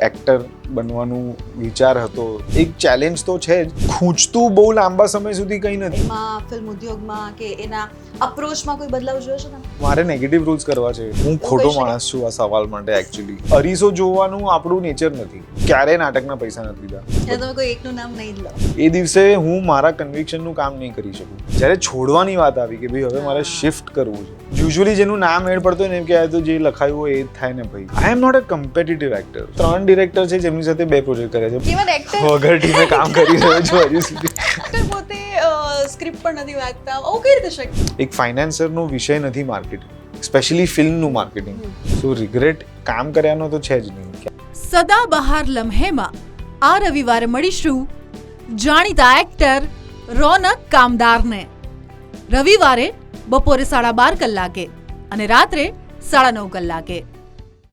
Actor બનવાનું વિચાર હતો. એક ચેલેન્જ તો છે જ, ખૂંચતું બહુ લાંબા સમય સુધી કંઈ નથી. એમાં ફિલ્મ ઉદ્યોગમાં કે એના અપ્રોચમાં કોઈ બદલાવ જોયો છે તમે? મારે નેગેટિવ રૂલ્સ કરવા છે. હું ખોટો માણસ છું આ સવાલ માટે. એકચ્યુઅલી અરીસો જોવાનું આપણું નેચર નથી. ક્યારેય નાટકના પૈસા નથી લીધા. એટલે તમે કોઈ એકનું નામ નહીં લો. એ દિવસે હું મારા કન્વિક્શનનું કામ નહીં કરી શકું. જ્યારે છોડવાની વાત આવી કે ભાઈ હવે મારે શિફ્ટ કરવું છે, યુઝ્યુઅલી જેનું નામ એડ પડતો હોય ને એમ કે તો જે લખાયું હોય એ જ થાય ને ભાઈ. I am not a competitive actor. 3 director છે જેમની સાથે 2 પ્રોજેક્ટ કર્યા છે. ઇવન એક્ટર વગર ટીમે કામ કરી રહ્યો છું હજી સુધી. એક્ટર પોતે સ્ક્રિપ્ટ પણ નથી વાંચતા. આવું કઈ રીતે શક્ય? એક ફાઇનાન્સરનો વિષય નથી માર્કેટિંગ, સ્પેશિયલી ફિલ્મનું માર્કેટિંગ. સો રિગ્રેટ કામ કર્યાનો તો છે જ નહીં. સદાબહાર લમ્હેમાં આ રવિવારે મળીશું જાણીતા એક્ટર રોનક કામદારને. રવિવારે બપોરે 12:30 કલાકે અને રાત્રે 9:30 કલાકે.